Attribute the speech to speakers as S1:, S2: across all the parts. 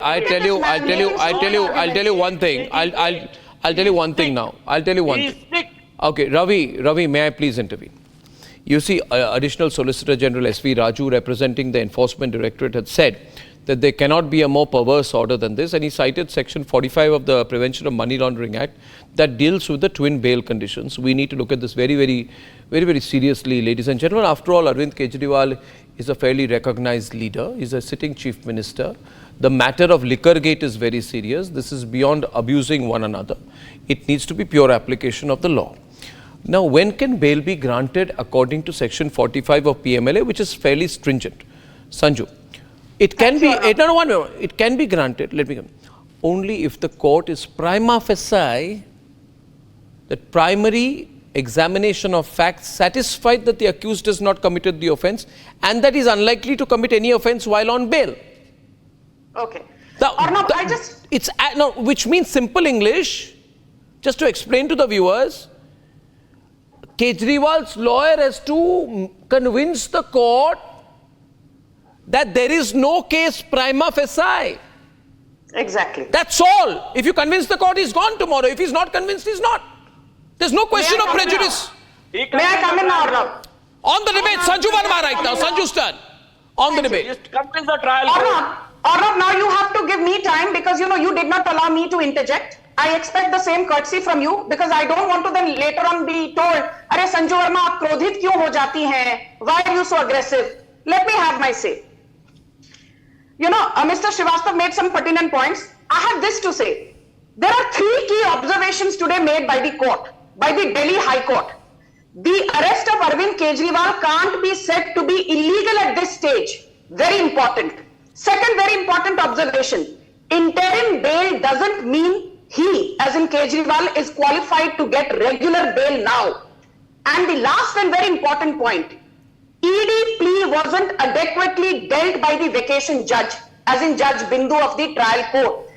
S1: I'll tell you one thing. I'll tell you one thing now. I'll tell you one thing. Okay, Ravi, may I please intervene? You see, Additional Solicitor General S.V. Raju, representing the Enforcement Directorate, had said that there cannot be a more perverse order than this, and he cited Section 45 of the Prevention of Money Laundering Act that deals with the twin bail conditions. We need to look at this very seriously, ladies and gentlemen. After all, Arvind Kejriwal is a fairly recognized leader. He's a sitting chief minister. The matter of Liquorgate is very serious. This is beyond abusing one another. It needs to be pure application of the law. Now, when can bail be granted according to Section 45 of PMLA, which is fairly stringent? Sanju, it can be, it can be granted, let me come, only if the court is prima facie, that primary examination of facts satisfied that the accused has not committed the offence and that he is unlikely to commit any offence while on bail.
S2: Okay.
S1: Which means simple English, just to explain to the viewers, Kejriwal's lawyer has to convince the court that there is no case prima facie.
S2: Exactly.
S1: That's all. If you convince the court, he's gone tomorrow. If he's not convinced, he's not. There's no question of prejudice.
S2: May I come in now, Arnab?
S1: On the debate, Sanju Verma right now. Sanju's turn. On the debate.
S3: Just convince the trial.
S2: Arnab, now you have to give me time because you did not allow me to interject. I expect the same courtesy from you because I don't want to then later on be told, "Arey Sanju Verma, aap krodhit kyun ho jati hain? Why are you so aggressive?" Let me have my say. Mr. Srivastav made some pertinent points. I have this to say. There are three key observations today made by the court, by the Delhi High Court. The arrest of Arvind Kejriwal can't be said to be illegal at this stage. Very important. Second very important observation. Interim bail doesn't mean he, as in Kejriwal, is qualified to get regular bail now. And the last and very important point. ED plea wasn't adequately dealt by the vacation judge, as in Judge Bindu of the trial court.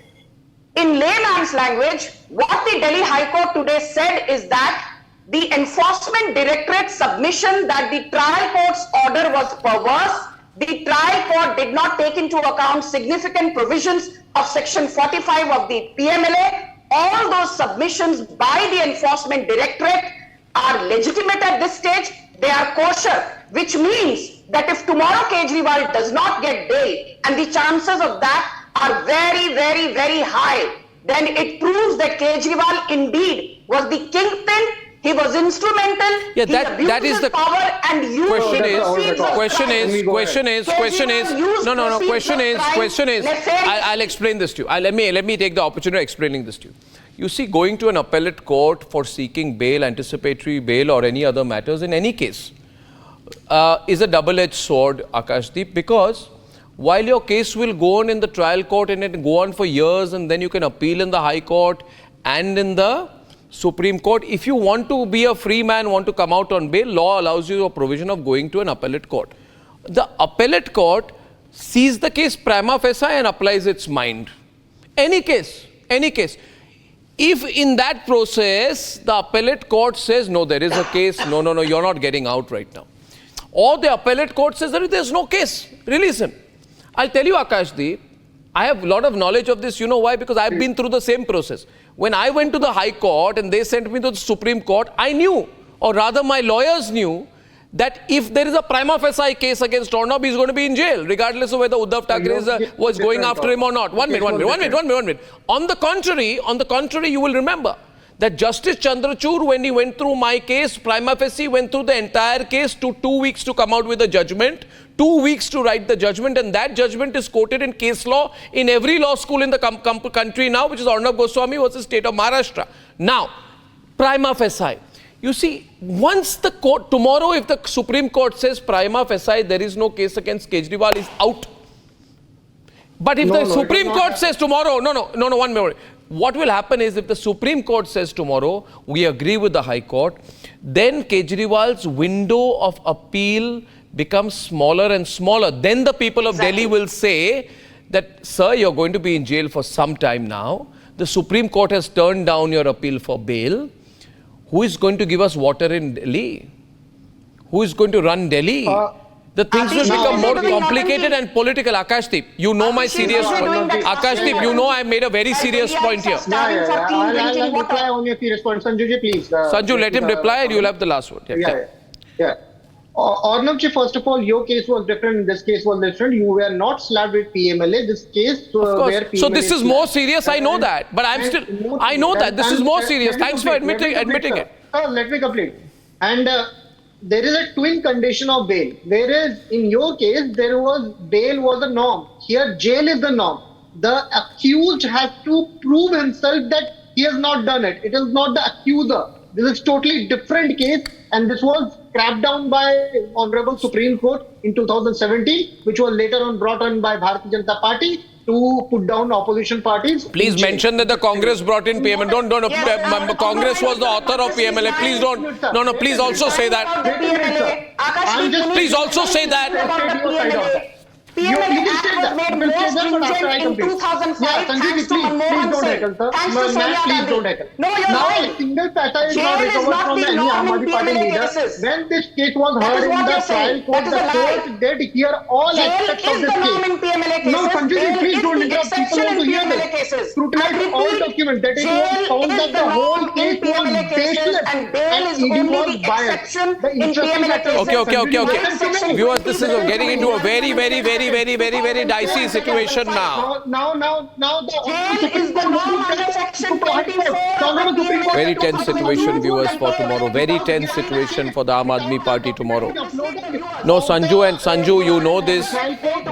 S2: In layman's language, what the Delhi High Court today said is that the Enforcement Directorate submission that the trial court's order was perverse. The trial court did not take into account significant provisions of Section 45 of the PMLA. All those submissions by the Enforcement Directorate are legitimate at this stage. They are kosher, which means that if tomorrow Kejriwal does not get bail, and the chances of that are very high, then it proves that Kejriwal indeed was the kingpin. He was instrumental.
S1: Yeah, that is the
S2: power and used
S1: question is. I'll explain this to you. Let me take the opportunity of explaining this to you. You see, going to an appellate court for seeking bail, anticipatory bail, or any other matters in any case is a double-edged sword, Akashdeep, because while your case will go on in the trial court and it will go on for years, and then you can appeal in the High Court and in the Supreme Court. If you want to be a free man, want to come out on bail, law allows you a provision of going to an appellate court. The appellate court sees the case prima facie and applies its mind. Any case. If in that process, the appellate court says, no, there is a case, no, you're not getting out right now. Or the appellate court says that there's no case, release him. I'll tell you, Akashdeep, I have a lot of knowledge of this. You know why? Because I've been through the same process. When I went to the High Court and they sent me to the Supreme Court, I knew, or rather my lawyers knew, that if there is a prima facie case against Arnab, he's going to be in jail, regardless of whether Uddhav Thackeray was going after him or not. One minute. On the contrary, you will remember that Justice Chandrachud, when he went through my case, prima facie went through the entire case, took 2 weeks to come out with a judgment, 2 weeks to write the judgment, and that judgment is quoted in case law in every law school in the country now, which is Arnab Goswami versus State of Maharashtra. Now, prima facie. You see, once the court, tomorrow if the Supreme Court says prima facie, there is no case against Kejriwal, is out. But if the Supreme Court says tomorrow, no, 1 minute. What will happen is if the Supreme Court says tomorrow, we agree with the High Court, then Kejriwal's window of appeal becomes smaller and smaller. Then the people of Delhi will say that, sir, you're going to be in jail for some time now. The Supreme Court has turned down your appeal for bail. Who is going to give us water in Delhi? Who is going to run Delhi? the things will
S2: Ashish,
S1: become
S2: you
S1: more
S2: are doing
S1: complicated
S2: nothing.
S1: and political. Akashdeep, you know my
S2: Ashish,
S1: serious
S2: you are doing
S1: point.
S2: that
S1: Akashdeep, you know I made a very serious point here.
S2: Starving for clean drinking
S3: I'll reply
S2: water.
S3: on your serious point. Sanju ji, please.
S1: Sanju, let him reply and you'll have the last word. Yeah,
S3: Yeah. Arnab ji, first of all, your case was different. This case was different. You were not slapped with PMLA. This case
S1: Of course.
S3: where PMLA
S1: So this is more
S3: slapped.
S1: serious. I know that, but I'm still. I know that this is more serious. Thanks for admitting it.
S3: Let me complete. And there is a twin condition of bail. Whereas in your case, bail was the norm. Here, jail is the norm. The accused has to prove himself that he has not done it. It is not the accuser. This is totally different case, and this was cracked down by Honorable Supreme Court in 2017, which was later on brought on by Bharatiya Janata Party to put down opposition parties.
S1: Please mention that the Congress brought in PMLA. Don't. Congress was the author of PMLA. Please don't. No. Please also say that. Please also say that.
S2: PMLA Act was made more stringent in 2005 thanks to Manmohan Singh. Thanks to Sonia Gandhi. No, you're
S3: Now
S2: right.
S3: a single paisa is not
S2: Jail is
S3: recovered
S2: not
S3: from
S2: the
S3: any
S2: norm
S3: Aam
S2: in
S3: Aadmi Party
S2: PMLA
S3: leader.
S2: cases.
S3: When this case was
S2: That
S3: heard
S2: is
S3: in
S2: what
S3: the
S2: you're
S3: trial
S2: saying.
S3: court,
S2: That
S3: the
S2: is a lie.
S3: court did hear all
S2: Jail
S3: aspects of
S2: is
S3: this
S2: the norm
S3: case.
S2: in PMLA cases.
S3: No, Sanju ji,
S2: Bail
S3: please
S2: is
S3: don't
S2: the
S3: interrupt. People
S2: exception
S3: want to
S2: in
S3: hear
S2: PMLA
S3: this.
S2: cases.
S3: Scrutinize all documents that it was
S2: Jail
S3: found
S2: is
S3: that
S2: the
S3: the whole
S2: norm in
S3: case was
S2: PMLA cases
S3: baseless
S2: and bail is
S3: ED
S2: only
S3: was
S2: the
S3: biased.
S2: exception
S3: The
S2: in
S3: interesting
S2: PMLA
S3: matter-
S2: cases.
S1: Okay. Viewers, this is getting into a very dicey situation now.
S3: Now, the
S2: Jail is the norm under section 24 of the PMLA.
S1: Very tense situation, viewers, for tomorrow. Very tense situation for the Aam Aadmi Party tomorrow. No, Sanju, you know this.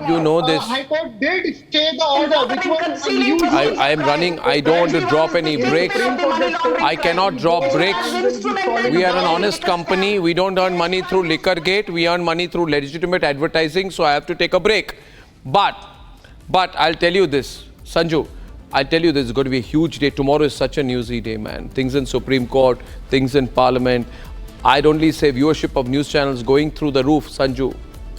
S1: You know this.
S3: High Court did stay the order, which was unusual.
S1: I am running. I don't want to drop any breaks. I cannot drop breaks. We are an honest company. We don't earn money through liquor gate. We earn money through legitimate advertising. So I have to take a break. But I'll tell you this, Sanju. I'll tell you this is going to be a huge day. Tomorrow is such a newsy day, man. Things in Supreme Court, things in Parliament. I'd only say viewership of news channels going through the roof, Sanju.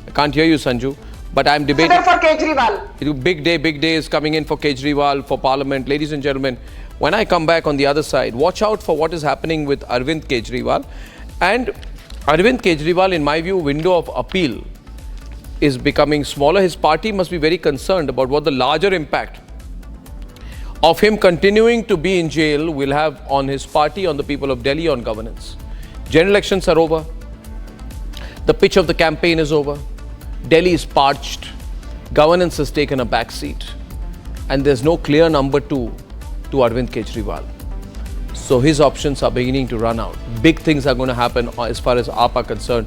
S1: I can't hear you, Sanju. But I'm debating.
S2: For Kejriwal.
S1: Big day is coming in for Kejriwal, for Parliament. Ladies and gentlemen, when I come back on the other side, watch out for what is happening with Arvind Kejriwal. And Arvind Kejriwal, in my view, window of appeal is becoming smaller. His party must be very concerned about what the larger impact of him continuing to be in jail will have on his party, on the people of Delhi, on governance. General elections are over. The pitch of the campaign is over. Delhi is parched. Governance has taken a back seat. And there's no clear number two to Arvind Kejriwal. So his options are beginning to run out. Big things are going to happen as far as AAP are concerned.